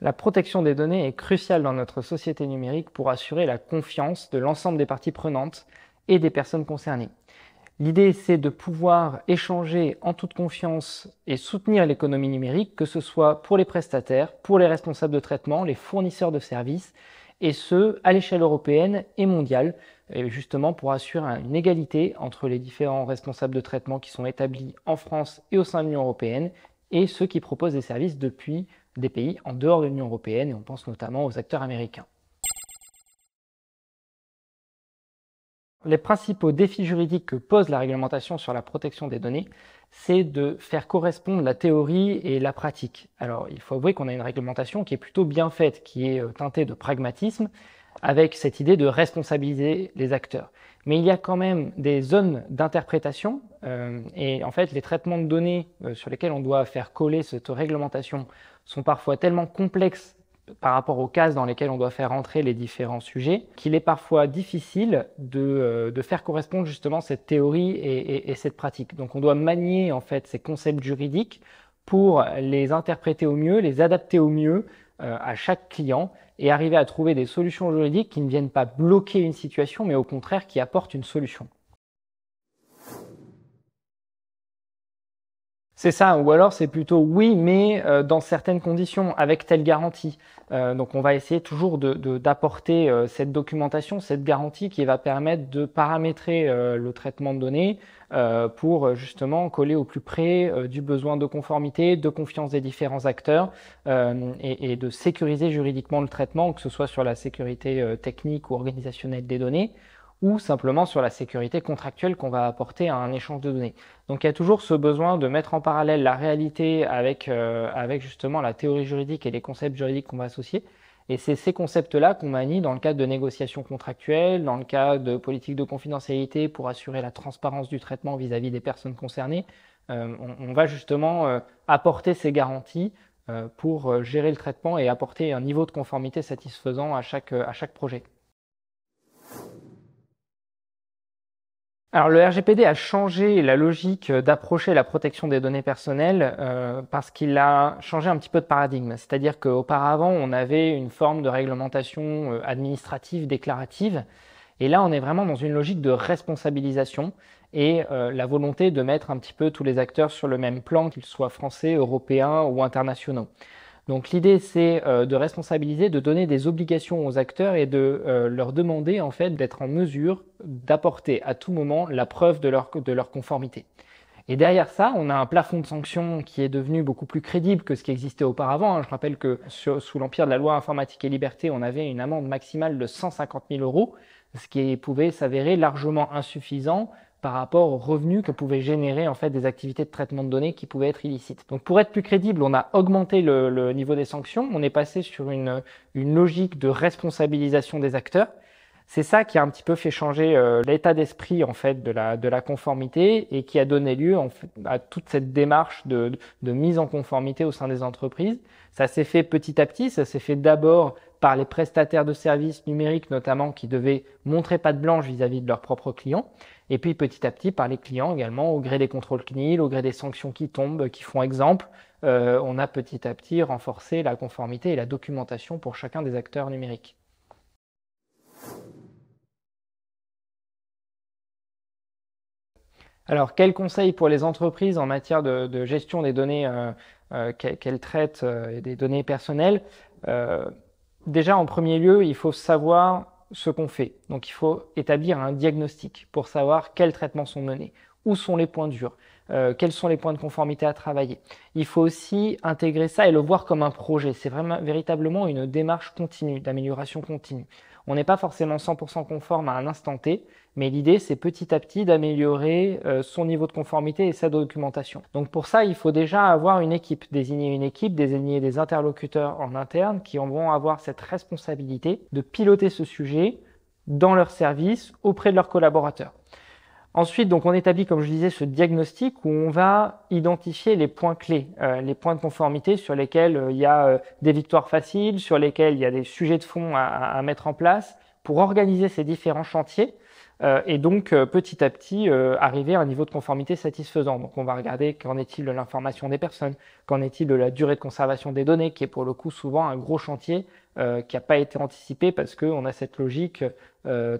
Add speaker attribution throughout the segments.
Speaker 1: La protection des données est cruciale dans notre société numérique pour assurer la confiance de l'ensemble des parties prenantes et des personnes concernées. L'idée, c'est de pouvoir échanger en toute confiance et soutenir l'économie numérique, que ce soit pour les prestataires, pour les responsables de traitement, les fournisseurs de services, et ce, à l'échelle européenne et mondiale, et justement pour assurer une égalité entre les différents responsables de traitement qui sont établis en France et au sein de l'Union européenne, et ceux qui proposent des services depuis des pays en dehors de l'Union européenne, et on pense notamment aux acteurs américains. Les principaux défis juridiques que pose la réglementation sur la protection des données, c'est de faire correspondre la théorie et la pratique. Alors, il faut avouer qu'on a une réglementation qui est plutôt bien faite, qui est teintée de pragmatisme, avec cette idée de responsabiliser les acteurs. Mais il y a quand même des zones d'interprétation, et en fait, les traitements de données sur lesquels on doit faire coller cette réglementation sont parfois tellement complexes par rapport aux cases dans lesquelles on doit faire entrer les différents sujets, qu'il est parfois difficile de faire correspondre justement cette théorie et cette pratique. Donc on doit manier en fait ces concepts juridiques pour les interpréter au mieux, les adapter au mieux à chaque client et arriver à trouver des solutions juridiques qui ne viennent pas bloquer une situation, mais au contraire qui apportent une solution. C'est ça, ou alors c'est plutôt oui, mais dans certaines conditions, avec telle garantie. Donc on va essayer toujours d'apporter cette documentation, cette garantie qui va permettre de paramétrer le traitement de données pour justement coller au plus près du besoin de conformité, de confiance des différents acteurs et de sécuriser juridiquement le traitement, que ce soit sur la sécurité technique ou organisationnelle des données, ou simplement sur la sécurité contractuelle qu'on va apporter à un échange de données. Donc il y a toujours ce besoin de mettre en parallèle la réalité avec justement la théorie juridique et les concepts juridiques qu'on va associer. Et c'est ces concepts-là qu'on manie dans le cadre de négociations contractuelles, dans le cadre de politiques de confidentialité pour assurer la transparence du traitement vis-à-vis des personnes concernées. On va justement apporter ces garanties pour gérer le traitement et apporter un niveau de conformité satisfaisant à chaque projet. Alors le RGPD a changé la logique d'approcher la protection des données personnelles parce qu'il a changé un petit peu de paradigme. C'est-à-dire qu'auparavant, on avait une forme de réglementation administrative déclarative et là, on est vraiment dans une logique de responsabilisation et la volonté de mettre un petit peu tous les acteurs sur le même plan, qu'ils soient français, européens ou internationaux. Donc l'idée, c'est de responsabiliser, de donner des obligations aux acteurs et de leur demander en fait d'être en mesure d'apporter à tout moment la preuve de leur conformité. Et derrière ça, on a un plafond de sanctions qui est devenu beaucoup plus crédible que ce qui existait auparavant. Je rappelle que sous l'empire de la loi informatique et liberté, on avait une amende maximale de 150 000 €, ce qui pouvait s'avérer largement insuffisant par rapport aux revenus que pouvaient générer en fait des activités de traitement de données qui pouvaient être illicites. Donc pour être plus crédible, on a augmenté le niveau des sanctions, on est passé sur une logique de responsabilisation des acteurs. C'est ça qui a un petit peu fait changer l'état d'esprit en fait de la conformité et qui a donné lieu en fait, à toute cette démarche de mise en conformité au sein des entreprises. Ça s'est fait petit à petit, ça s'est fait d'abord par les prestataires de services numériques notamment qui devaient montrer patte blanche vis-à-vis de leurs propres clients. Et puis petit à petit par les clients également, au gré des contrôles CNIL, au gré des sanctions qui tombent, qui font exemple, on a petit à petit renforcé la conformité et la documentation pour chacun des acteurs numériques. Alors, quels conseils pour les entreprises en matière de gestion des données qu'elles traitent et des données personnelles? Déjà, en premier lieu, il faut savoir ce qu'on fait. Donc, il faut établir un diagnostic pour savoir quels traitements sont menés, où sont les points durs, quels sont les points de conformité à travailler. Il faut aussi intégrer ça et le voir comme un projet. C'est vraiment véritablement une démarche continue, d'amélioration continue. On n'est pas forcément 100% conforme à un instant T, mais l'idée, c'est petit à petit d'améliorer son niveau de conformité et sa documentation. Donc pour ça, il faut déjà avoir une équipe, désigner des interlocuteurs en interne qui vont avoir cette responsabilité de piloter ce sujet dans leur service auprès de leurs collaborateurs. Ensuite, donc, on établit, comme je disais, ce diagnostic où on va identifier les points clés, les points de conformité sur lesquels il y a des victoires faciles, sur lesquels il y a des sujets de fond à mettre en place pour organiser ces différents chantiers et donc petit à petit arriver à un niveau de conformité satisfaisant. Donc on va regarder qu'en est-il de l'information des personnes, qu'en est-il de la durée de conservation des données, qui est pour le coup souvent un gros chantier qui n'a pas été anticipé parce qu'on a cette logique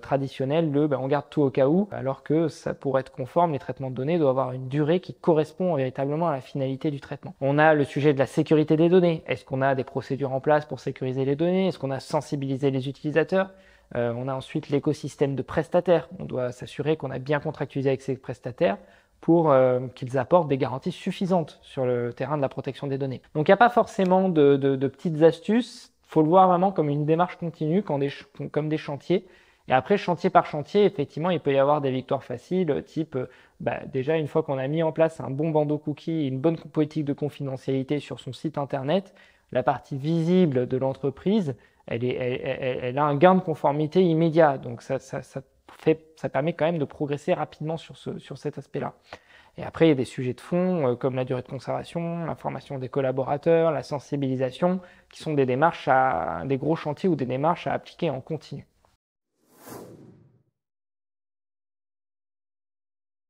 Speaker 1: traditionnelle de on garde tout au cas où, alors que ça, pour être conforme, les traitements de données doivent avoir une durée qui correspond véritablement à la finalité du traitement. On a le sujet de la sécurité des données. Est-ce qu'on a des procédures en place pour sécuriser les données? Est-ce qu'on a sensibilisé les utilisateurs? On a ensuite l'écosystème de prestataires. On doit s'assurer qu'on a bien contractualisé avec ces prestataires pour qu'ils apportent des garanties suffisantes sur le terrain de la protection des données. Donc il n'y a pas forcément de petites astuces. Il faut le voir vraiment comme une démarche continue, comme des chantiers. Et après, chantier par chantier, effectivement, il peut y avoir des victoires faciles, type déjà une fois qu'on a mis en place un bon bandeau cookie, une bonne politique de confidentialité sur son site internet, la partie visible de l'entreprise, elle a un gain de conformité immédiat. Donc ça permet quand même de progresser rapidement sur cet aspect-là. Et après, il y a des sujets de fond comme la durée de conservation, l'information des collaborateurs, la sensibilisation, qui sont des démarches des gros chantiers ou des démarches à appliquer en continu.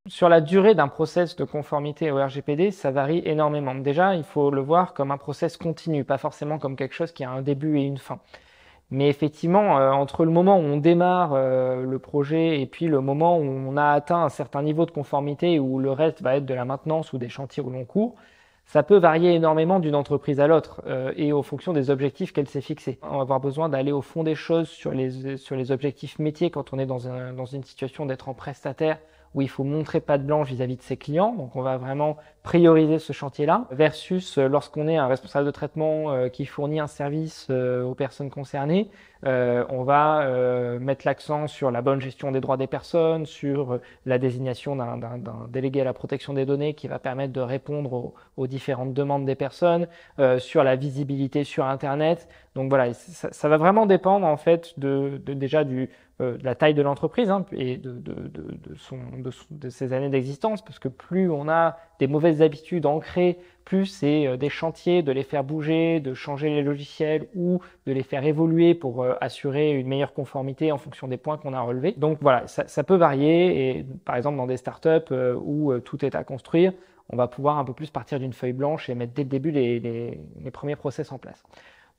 Speaker 1: Sur la durée d'un process de conformité au RGPD, ça varie énormément. Déjà, il faut le voir comme un process continu, pas forcément comme quelque chose qui a un début et une fin. Mais effectivement, entre le moment où on démarre le projet et puis le moment où on a atteint un certain niveau de conformité où le reste va être de la maintenance ou des chantiers au long cours, ça peut varier énormément d'une entreprise à l'autre et en fonction des objectifs qu'elle s'est fixés. On va avoir besoin d'aller au fond des choses sur les objectifs métiers quand on est dans une situation d'être en prestataire où il faut montrer patte blanche vis-à-vis de ses clients. Donc on va vraiment prioriser ce chantier-là versus lorsqu'on est un responsable de traitement qui fournit un service aux personnes concernées. On va mettre l'accent sur la bonne gestion des droits des personnes, sur la désignation d'un délégué à la protection des données qui va permettre de répondre aux différentes demandes des personnes, sur la visibilité sur Internet. Donc voilà, ça va vraiment dépendre en fait déjà de la taille de l'entreprise et de ses années d'existence, parce que plus on a des mauvaises habitudes ancrées, plus c'est des chantiers, de les faire bouger, de changer les logiciels ou de les faire évoluer pour assurer une meilleure conformité en fonction des points qu'on a relevés. Donc voilà, ça peut varier et par exemple dans des startups où tout est à construire, on va pouvoir un peu plus partir d'une feuille blanche et mettre dès le début les premiers process en place.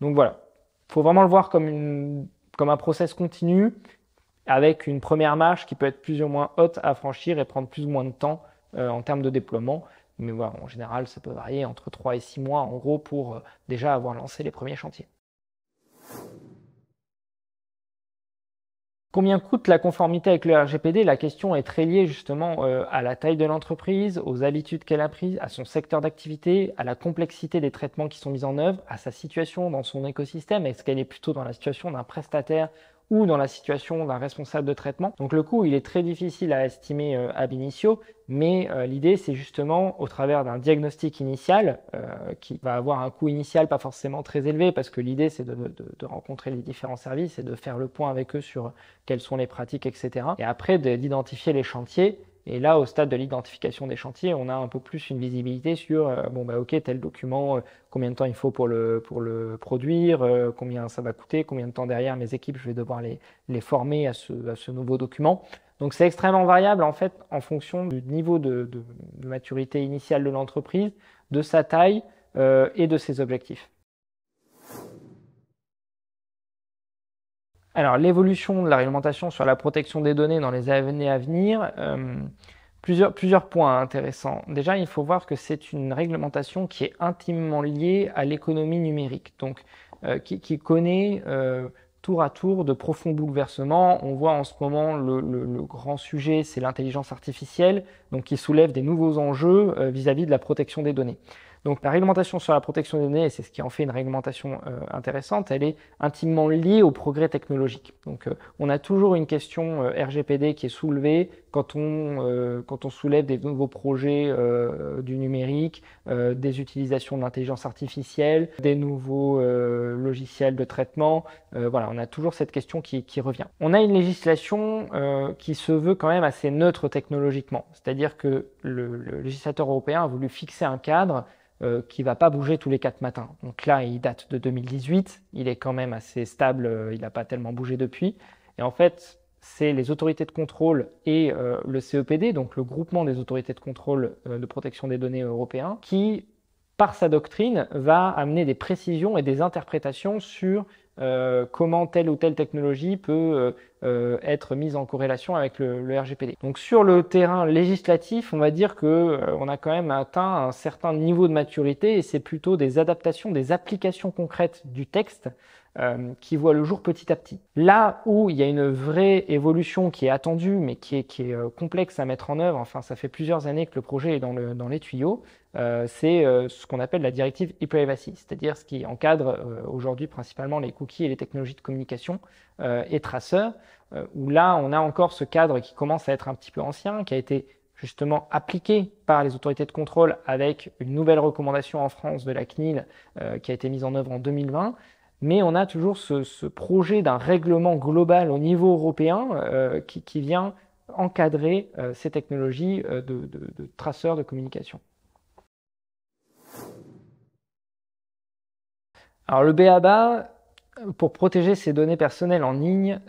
Speaker 1: Donc voilà, il faut vraiment le voir comme un process continu avec une première marche qui peut être plus ou moins haute à franchir et prendre plus ou moins de temps en termes de déploiement. Mais voilà, en général, ça peut varier entre 3 et 6 mois en gros pour déjà avoir lancé les premiers chantiers. Combien coûte la conformité avec le RGPD? La question est très liée justement à la taille de l'entreprise, aux habitudes qu'elle a prises, à son secteur d'activité, à la complexité des traitements qui sont mis en œuvre, à sa situation dans son écosystème. Est-ce qu'elle est plutôt dans la situation d'un prestataire ou dans la situation d'un responsable de traitement? Donc le coût, il est très difficile à estimer ab initio, mais l'idée, c'est justement au travers d'un diagnostic initial qui va avoir un coût initial pas forcément très élevé, parce que l'idée, c'est de rencontrer les différents services et de faire le point avec eux sur quelles sont les pratiques, etc. Et après, d'identifier les chantiers. Et là, au stade de l'identification des chantiers, on a un peu plus une visibilité sur, ok, tel document, combien de temps il faut pour le produire, combien ça va coûter, combien de temps derrière mes équipes, je vais devoir les former à ce nouveau document. Donc c'est extrêmement variable en fait en fonction du niveau de maturité initiale de l'entreprise, de sa taille et de ses objectifs. Alors, l'évolution de la réglementation sur la protection des données dans les années à venir, plusieurs points intéressants. Déjà, il faut voir que c'est une réglementation qui est intimement liée à l'économie numérique, donc qui connaît tour à tour de profonds bouleversements. On voit en ce moment le grand sujet, c'est l'intelligence artificielle, donc qui soulève des nouveaux enjeux vis-à-vis de la protection des données. Donc la réglementation sur la protection des données, et c'est ce qui en fait une réglementation intéressante, elle est intimement liée au progrès technologique. Donc on a toujours une question RGPD qui est soulevée quand on soulève des nouveaux projets du numérique, des utilisations de l'intelligence artificielle, des nouveaux logiciels de traitement. Voilà, on a toujours cette question qui revient. On a une législation qui se veut quand même assez neutre technologiquement, c'est-à-dire que le législateur européen a voulu fixer un cadre qui ne va pas bouger tous les 4 matins. Donc là, il date de 2018, il est quand même assez stable, il n'a pas tellement bougé depuis. Et en fait, c'est les autorités de contrôle et le CEPD, donc le groupement des autorités de contrôle de protection des données européens, qui, par sa doctrine, va amener des précisions et des interprétations sur comment telle ou telle technologie peut être mise en corrélation avec le RGPD. Donc sur le terrain législatif, on va dire que on a quand même atteint un certain niveau de maturité et c'est plutôt des adaptations, des applications concrètes du texte qui voient le jour petit à petit. Là où il y a une vraie évolution qui est attendue, mais qui est complexe à mettre en œuvre, enfin ça fait plusieurs années que le projet est dans les tuyaux, c'est ce qu'on appelle la directive e-privacy, c'est-à-dire ce qui encadre aujourd'hui principalement les cookies et les technologies de communication et traceurs, où là on a encore ce cadre qui commence à être un petit peu ancien, qui a été justement appliqué par les autorités de contrôle avec une nouvelle recommandation en France de la CNIL qui a été mise en œuvre en 2020. Mais on a toujours ce projet d'un règlement global au niveau européen qui vient encadrer ces technologies de traceurs de communication. Alors le b.a.-ba, pour protéger ces données personnelles en ligne,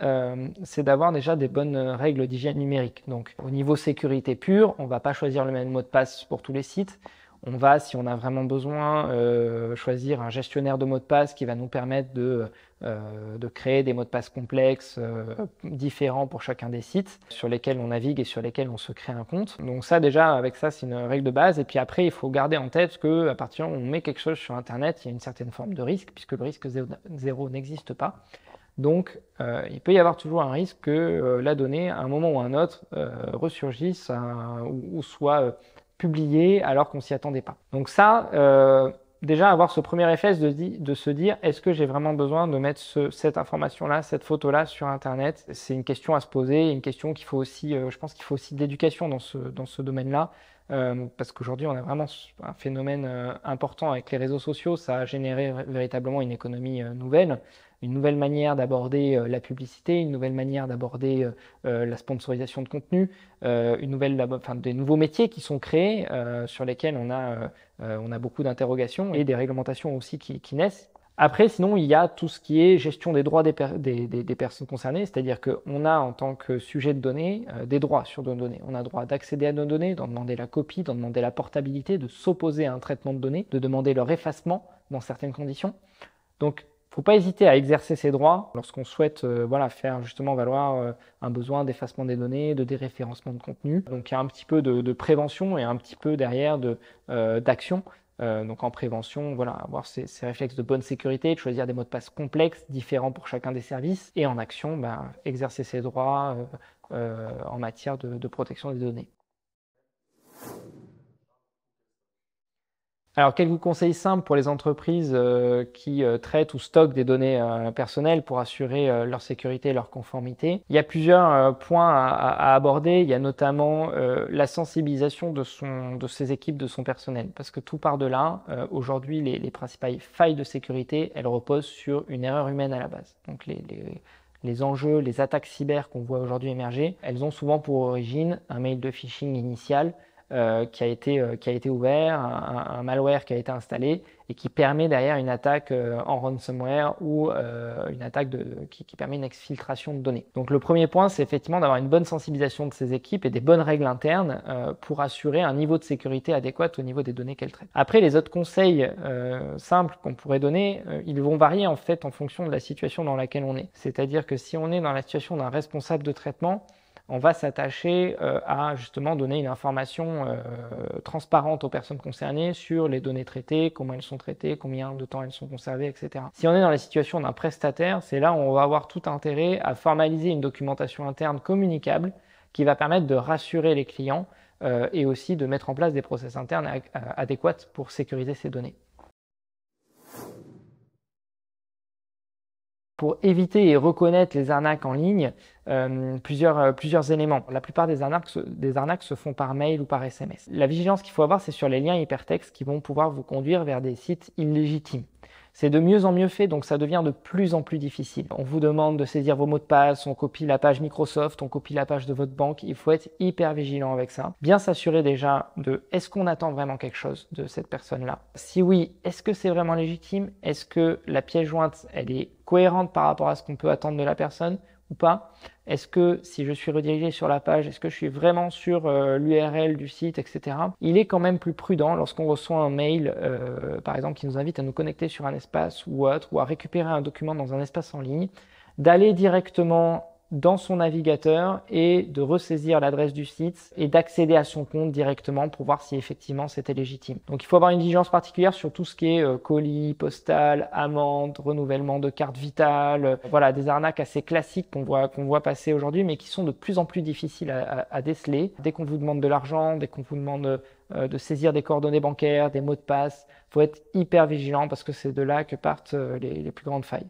Speaker 1: c'est d'avoir déjà des bonnes règles d'hygiène numérique. Donc au niveau sécurité pure, on ne va pas choisir le même mot de passe pour tous les sites. On va, si on a vraiment besoin, choisir un gestionnaire de mots de passe qui va nous permettre de créer des mots de passe complexes, différents pour chacun des sites sur lesquels on navigue et sur lesquels on se crée un compte. Donc ça déjà, avec ça, c'est une règle de base. Et puis après, il faut garder en tête qu'à partir du moment où on met quelque chose sur Internet, il y a une certaine forme de risque, puisque le risque zéro n'existe pas. Donc, il peut y avoir toujours un risque que la donnée, à un moment ou à un autre, ressurgisse ou soit publié alors qu'on s'y attendait pas. Donc ça, déjà avoir ce premier réflexe de se dire est-ce que j'ai vraiment besoin de mettre cette information-là, cette photo-là sur Internet? C'est une question à se poser, une question qu'il faut aussi, je pense qu'il faut aussi de l'éducation dans ce domaine-là. Parce qu'aujourd'hui, on a vraiment un phénomène important avec les réseaux sociaux. Ça a généré véritablement une économie nouvelle, une nouvelle manière d'aborder la publicité, une nouvelle manière d'aborder la sponsorisation de contenu, des nouveaux métiers qui sont créés sur lesquels on a beaucoup d'interrogations et des réglementations aussi qui naissent. Après, sinon, il y a tout ce qui est gestion des droits des personnes concernées, c'est-à-dire qu'on a en tant que sujet de données des droits sur nos données. On a droit d'accéder à nos données, d'en demander la copie, d'en demander la portabilité, de s'opposer à un traitement de données, de demander leur effacement dans certaines conditions. Donc, il ne faut pas hésiter à exercer ces droits lorsqu'on souhaite faire justement valoir un besoin d'effacement des données, de déréférencement de contenu. Donc, il y a un petit peu de prévention et un petit peu derrière d'action. Donc en prévention, avoir ces réflexes de bonne sécurité, de choisir des mots de passe complexes, différents pour chacun des services, et en action, exercer ses droits en matière de protection des données. Alors, quelques conseils simples pour les entreprises qui traitent ou stockent des données personnelles pour assurer leur sécurité et leur conformité. Il y a plusieurs points à aborder. Il y a notamment la sensibilisation de ses équipes, de son personnel. Parce que tout part de là. Aujourd'hui, les principales failles de sécurité, elles reposent sur une erreur humaine à la base. Donc, les enjeux, les attaques cyber qu'on voit aujourd'hui émerger, elles ont souvent pour origine un mail de phishing initial qui a été ouvert, un malware qui a été installé et qui permet derrière une attaque en ransomware ou une attaque qui permet une exfiltration de données. Donc le premier point, c'est effectivement d'avoir une bonne sensibilisation de ces équipes et des bonnes règles internes pour assurer un niveau de sécurité adéquat au niveau des données qu'elles traitent. Après, les autres conseils simples qu'on pourrait donner, ils vont varier en fait en fonction de la situation dans laquelle on est. C'est-à-dire que si on est dans la situation d'un responsable de traitement, on va s'attacher à justement donner une information transparente aux personnes concernées sur les données traitées, comment elles sont traitées, combien de temps elles sont conservées, etc. Si on est dans la situation d'un prestataire, c'est là où on va avoir tout intérêt à formaliser une documentation interne communicable qui va permettre de rassurer les clients et aussi de mettre en place des process internes adéquats pour sécuriser ces données. Pour éviter et reconnaître les arnaques en ligne, plusieurs éléments. La plupart des arnaques se font par mail ou par SMS. La vigilance qu'il faut avoir, c'est sur les liens hypertextes qui vont pouvoir vous conduire vers des sites illégitimes. C'est de mieux en mieux fait, donc ça devient de plus en plus difficile. On vous demande de saisir vos mots de passe, on copie la page Microsoft, on copie la page de votre banque. Il faut être hyper vigilant avec ça. Bien s'assurer déjà de est-ce qu'on attend vraiment quelque chose de cette personne-là? Si oui, est-ce que c'est vraiment légitime? Est-ce que la pièce jointe, elle est cohérente par rapport à ce qu'on peut attendre de la personne? ou pas? Est-ce que si je suis redirigé sur la page, est-ce que je suis vraiment sur l'URL du site, etc. Il est quand même plus prudent lorsqu'on reçoit un mail, par exemple, qui nous invite à nous connecter sur un espace ou autre, ou à récupérer un document dans un espace en ligne, d'aller directement dans son navigateur et de ressaisir l'adresse du site et d'accéder à son compte directement pour voir si effectivement c'était légitime. Donc il faut avoir une vigilance particulière sur tout ce qui est colis, postal, amende, renouvellement de carte vitale, voilà, des arnaques assez classiques qu'on voit passer aujourd'hui, mais qui sont de plus en plus difficiles à déceler. Dès qu'on vous demande de l'argent, dès qu'on vous demande de saisir des coordonnées bancaires, des mots de passe, il faut être hyper vigilant parce que c'est de là que partent les plus grandes failles.